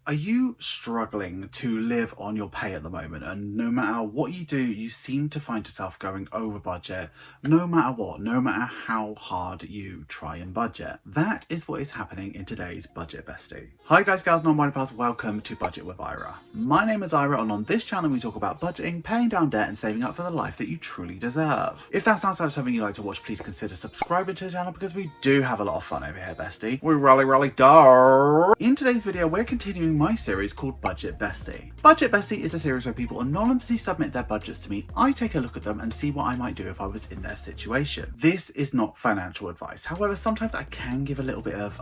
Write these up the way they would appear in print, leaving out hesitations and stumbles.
Are you struggling to live on your pay at the moment? And no matter what you do, you seem to find yourself going over budget, no matter what, no matter how hard you try and budget. That is what is happening in today's Budget Bestie. Hi guys, gals, non-binary pals, welcome to Budget with Ira. My name is Ira, and on this channel we talk about budgeting, paying down debt and saving up for the life that you truly deserve. If that sounds like something you like to watch, please consider subscribing to the channel because we do have a lot of fun over here, bestie. We really do. In today's video, we're continuing my series called Budget Bestie. Budget Bestie is a series where people anonymously submit their budgets to me. I take a look at them and see what I might do if I was in their situation. This is not financial advice. However, sometimes I can give a little bit of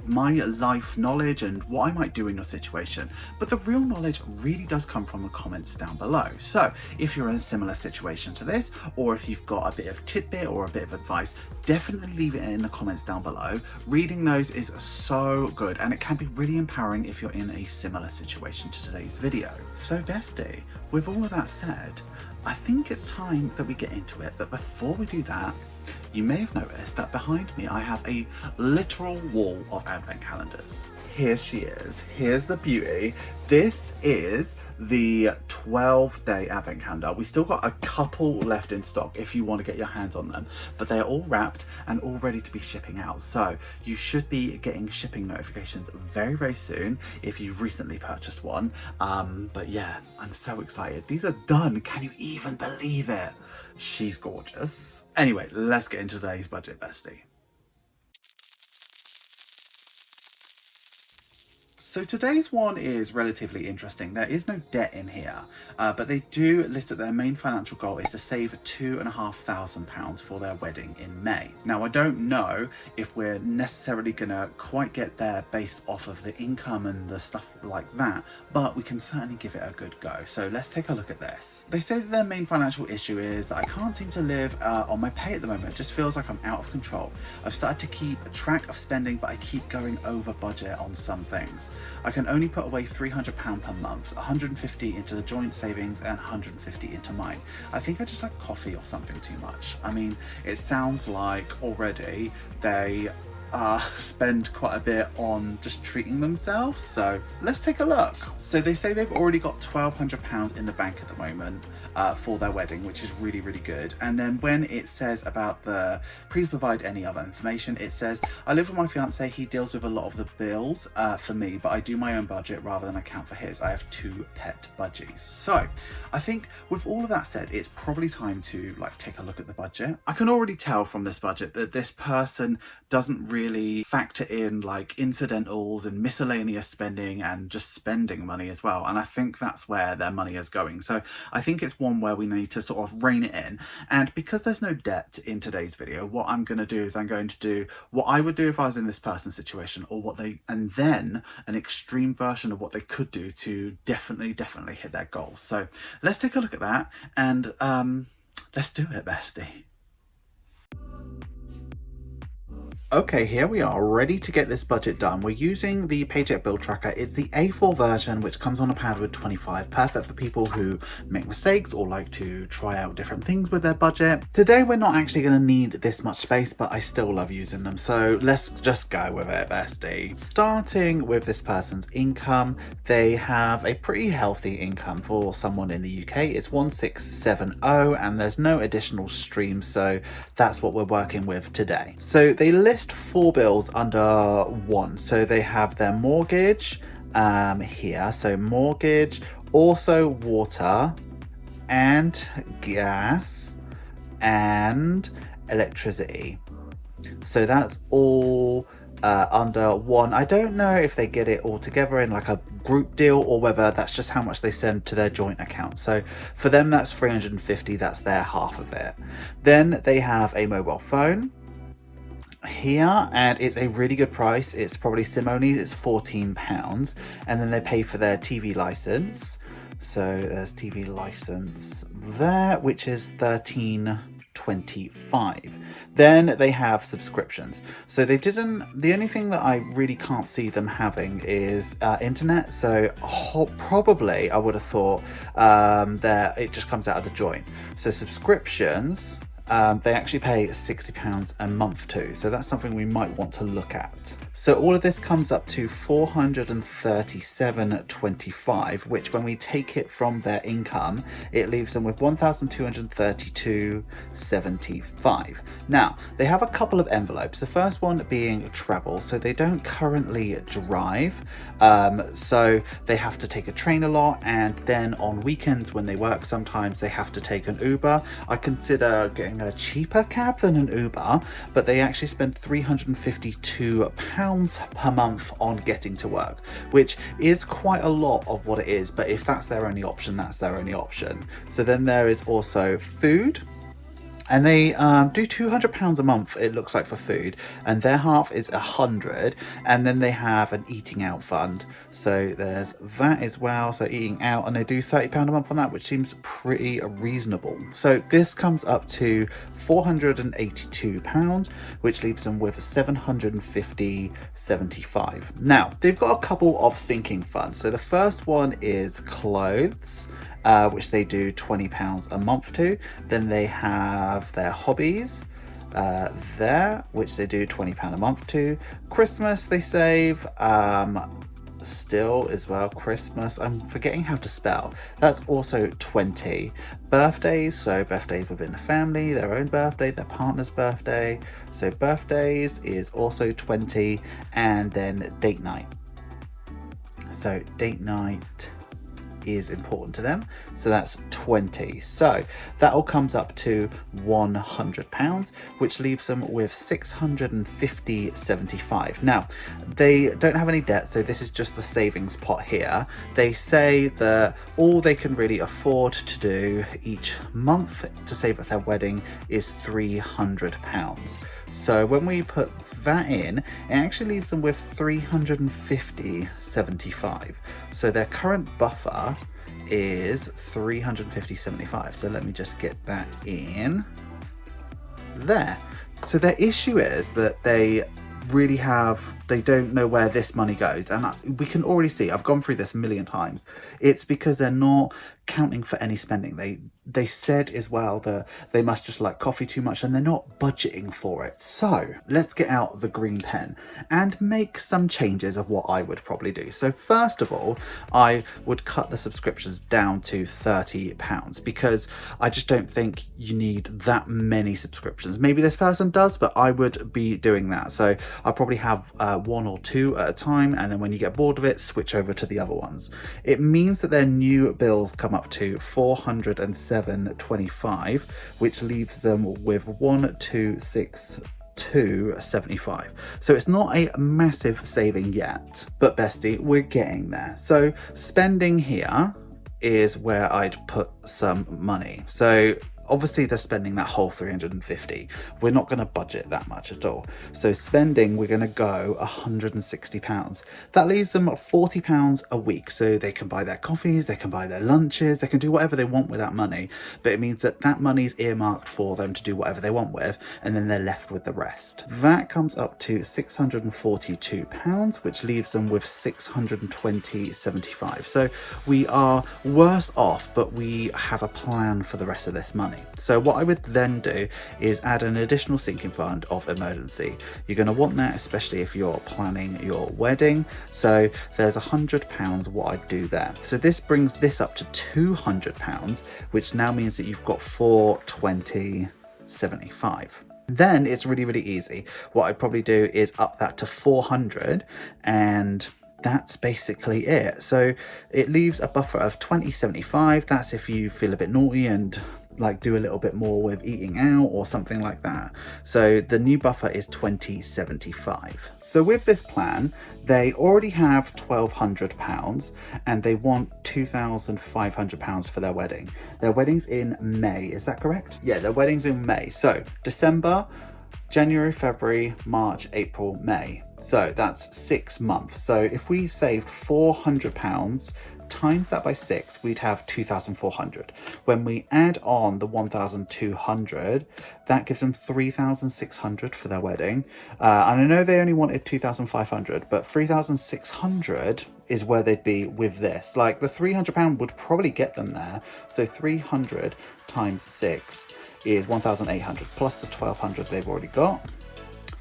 my life knowledge and what I might do in your situation, but the real knowledge really does come from the comments down below. So if you're in a similar situation to this, or if you've got a bit of tidbit or a bit of advice, definitely leave it in the comments down below. Reading those is so good, and it can be really empowering if you're in a similar situation to today's video. So bestie, with all of that said, I think it's time that we get into it, but before we do that, you may have noticed that behind me I have a literal wall of advent calendars. Here she is. Here's the beauty. This is the 12-day advent calendar. We still got a couple left in stock if you want to get your hands on them, but they're all wrapped and all ready to be shipping out. So you should be getting shipping notifications very, very soon if you've recently purchased one. But yeah, I'm so excited. These are done. Can you even believe it? She's gorgeous. Anyway, let's get into today's Budget Bestie. So today's one is relatively interesting. There is no debt in here, but they do list that their main financial goal is to save £2,500 for their wedding in May. Now, I don't know if we're necessarily gonna quite get there based off of the income and the stuff like that, but we can certainly give it a good go. So let's take a look at this. They say that their main financial issue is that I can't seem to live on my pay at the moment. It just feels like I'm out of control. I've started to keep track of spending, but I keep going over budget on some things. I can only put away £300 per month, 150 into the joint savings and 150 into mine. I think I just like coffee or something too much. I mean, it sounds like already they spend quite a bit on just treating themselves. So let's take a look. So they say they've already got £1,200 in the bank at the moment for their wedding, which is really, really good. And then when it says about the please provide any other information, it says I live with my fiance. He deals with a lot of the bills for me, but I do my own budget rather than account for his. I have 2 pet budgies. So I think with all of that said, it's probably time to take a look at the budget. I can already tell from this budget that this person doesn't really factor in incidentals and miscellaneous spending and just spending money as well. And I think that's where their money is going. So I think it's one where we need to sort of rein it in. And because there's no debt in today's video, what I'm going to do is I'm going to do what I would do if I was in this person's situation, or and then an extreme version of what they could do to definitely hit their goals. So let's take a look at that, and let's do it, bestie. Okay, here we are, ready to get this budget done. We're using the Paycheck Bill Tracker. It's the A4 version, which comes on a pad with 25. Perfect for people who make mistakes or like to try out different things with their budget. Today, we're not actually going to need this much space, but I still love using them. So let's just go with it, bestie. Starting with this person's income, they have a pretty healthy income for someone in the UK. It's 1670, and there's no additional streams, so that's what we're working with today. So they list 4 bills under one. So they have their mortgage here, so mortgage, also water and gas and electricity. So that's all under one. I don't know if they get it all together in a group deal or whether that's just how much they send to their joint account. So for them, that's 350. That's their half of it. Then they have a mobile phone here, and it's a really good price. It's probably SIM only. It's £14, and then they pay for their TV license. So there's TV license there, which is £13.25. Then they have subscriptions. So they didn't. The only thing that I really can't see them having is internet. So probably I would have thought that it just comes out of the joint. So subscriptions. They actually pay £60 a month too, so that's something we might want to look at. So all of this comes up to 437.25, which when we take it from their income, it leaves them with 1,232.75. Now, they have a couple of envelopes. The first one being travel. So they don't currently drive. So they have to take a train a lot, and then on weekends when they work, sometimes they have to take an Uber. I consider getting a cheaper cab than an Uber, but they actually spend £352 per month on getting to work, which is quite a lot of what it is, but if that's their only option, that's their only option. So then there is also food, and they do £200 a month, it looks like, for food, and their half is 100. And then they have an eating out fund, so there's that as well, so eating out, and they do £30 a month on that, which seems pretty reasonable. So this comes up to £482, which leaves them with 750.75. Now, they've got a couple of sinking funds. So the first one is clothes, which they do £20 a month to. Then they have their hobbies there, which they do £20 a month to. Christmas they save still as well. Christmas, I'm forgetting how to spell, that's also 20. Birthdays, so birthdays within the family, their own birthday, their partner's birthday, so birthdays is also 20. And then date night, so date night is important to them, so that's 20. So that all comes up to £100, which leaves them with 650.75. Now, they don't have any debt, so this is just the savings pot here. They say that all they can really afford to do each month to save at their wedding is £300. So when we put that in, it actually leaves them with 350.75. So their current buffer is 350.75. So let me just get that in there. So their issue is that they don't know where this money goes, and we can already see, I've gone through this a million times, it's because they're not counting for any spending. They said as well that they must just like coffee too much, and they're not budgeting for it. So let's get out the green pen and make some changes of what I would probably do. So first of all, I would cut the subscriptions down to £30, because I just don't think you need that many subscriptions. Maybe this person does, but I would be doing that. So I'll probably have one or two at a time, and then when you get bored of it, switch over to the other ones. It means that their new bills come up to £407.25, which leaves them with 1,262.75. So it's not a massive saving yet, but Bestie, we're getting there. So spending here is where I'd put some money. So obviously they're spending that whole 350. We're not going to budget that much at all. So spending, we're going to go £160. That leaves them £40 a week. So they can buy their coffees, they can buy their lunches, they can do whatever they want with that money. But it means that that money is earmarked for them to do whatever they want with, and then they're left with the rest. That comes up to £642, which leaves them with 620.75. So we are worse off, but we have a plan for the rest of this money. So what I would then do is add an additional sinking fund of emergency. You're going to want that, especially if you're planning your wedding. So there's £100 what I'd do there. So this brings this up to £200, which now means that you've got 420.75. Then it's really easy. What I'd probably do is up that to 400, and that's basically it. So it leaves a buffer of 20.75. That's if you feel a bit naughty and like do a little bit more with eating out or something like that. So the new buffer is 20.75. So with this plan, they already have £1,200 and they want £2,500 for their wedding. Their wedding's in May, is that correct? Yeah, their wedding's in May. So December, January, February, March, April, May. So that's 6 months. So if we saved £400, times that by 6, we'd have 2,400. When we add on the 1,200, that gives them 3,600 for their wedding. And I know they only wanted 2,500, but 3,600 is where they'd be with this. Like the £300 would probably get them there. So 300 times 6 is 1,800 plus the 1,200 they've already got.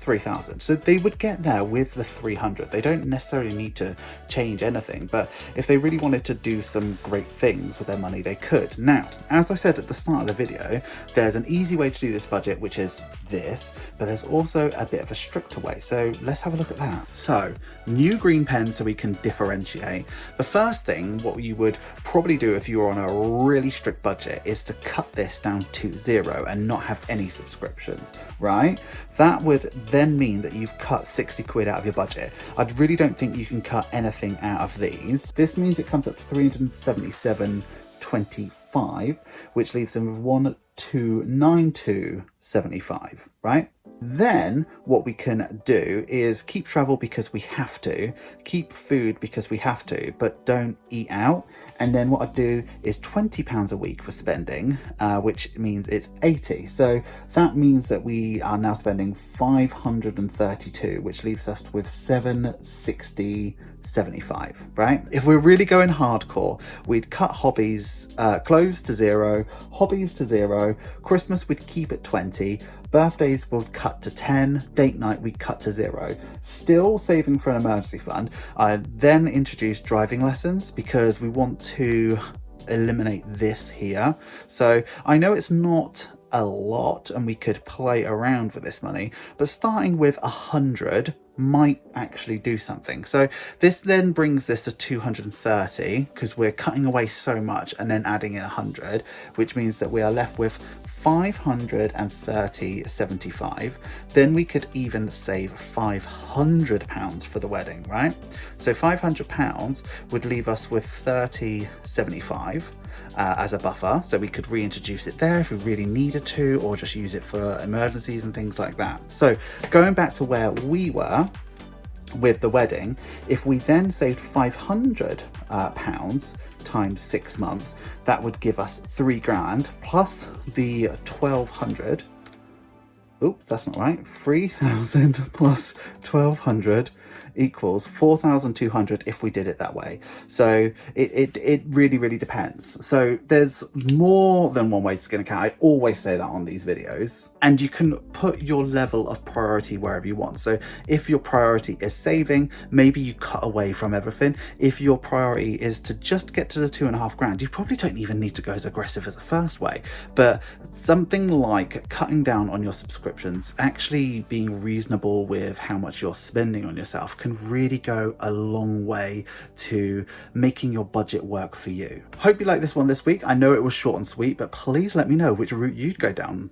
3,000. So they would get there with the 300. They don't necessarily need to change anything, but if they really wanted to do some great things with their money, they could. Now, as I said at the start of the video, there's an easy way to do this budget, which is this, but there's also a bit of a stricter way. So let's have a look at that. So new green pen, so we can differentiate. The first thing, what you would probably do if you were on a really strict budget, is to cut this down to 0 and not have any subscriptions, right? That would then mean that you've cut 60 quid out of your budget. I really don't think you can cut anything out of these. This means it comes up to 377.25, which leaves them with 1292.75, right? Then what we can do is keep travel because we have to, keep food because we have to, but don't eat out. And then what I do is £20 a week for spending, which means it's 80. So that means that we are now spending 532, which leaves us with 760.75, right? If we're really going hardcore, we'd cut hobbies, clothes to 0, hobbies to 0, Christmas we'd keep at 20, birthdays would cut to 10, date night we'd cut to 0. Still saving for an emergency fund. I then introduced driving lessons because we want to eliminate this here. So I know it's not a lot and we could play around with this money, but starting with 100 might actually do something. So this then brings this to 230 because we're cutting away so much and then adding in 100, which means that we are left with 530.75. Then we could even save £500 for the wedding, right? So £500 would leave us with 30.75 as a buffer, so we could reintroduce it there if we really needed to, or just use it for emergencies and things like that. So going back to where we were with the wedding, if we then saved £500 times 6 months, that would give us 3 grand plus the 1,200. Oops, that's not right. 3,000 plus 1,200 equals 4,200 if we did it that way. So it really depends. So there's more than one way to skin a cat. I always say that on these videos, and you can put your level of priority wherever you want. So if your priority is saving, maybe you cut away from everything. If your priority is to just get to the 2.5 grand, you probably don't even need to go as aggressive as the first way, but something like cutting down on your subscriptions, actually being reasonable with how much you're spending on yourself, can really go a long way to making your budget work for you. Hope you like this one this week. I know it was short and sweet, but please let me know which route you'd go down.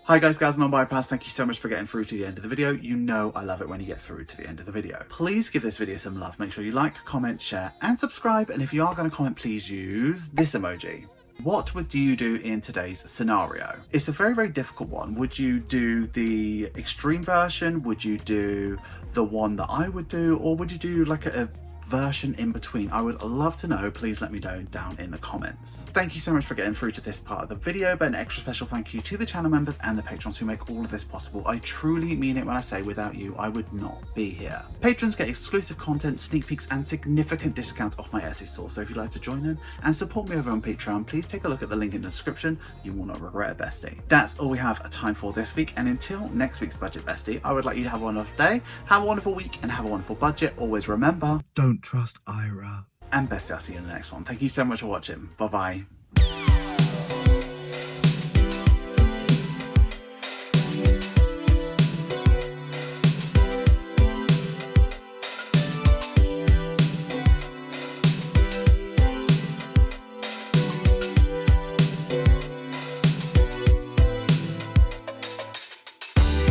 Hi guys, gals, non-bypass, thank you so much for getting through to the end of the video. You know I love it when you get through to the end of the video. Please give this video some love. Make sure you like, comment, share and subscribe. And if you are going to comment, please use this emoji. What would you do in today's scenario? It's a very difficult one. Would you do the extreme version? Would you do the one that I would do? Or would you do like a version in between? I would love to know. Please let me know down in the comments. Thank you so much for getting through to this part of the video, but an extra special thank you to the channel members and the patrons who make all of this possible. I truly mean it when I say without you I would not be here. Patrons get exclusive content, sneak peeks and significant discounts off my Etsy store, so if you'd like to join in and support me over on Patreon, please take a look at the link in the description. You will not regret it, bestie. That's all we have time for this week, and until next week's budget bestie, I would like you to have a wonderful day, have a wonderful week and have a wonderful budget. Always remember, don't trust Ira. And bestie, I'll see you in the next one. Thank you so much for watching. Bye bye.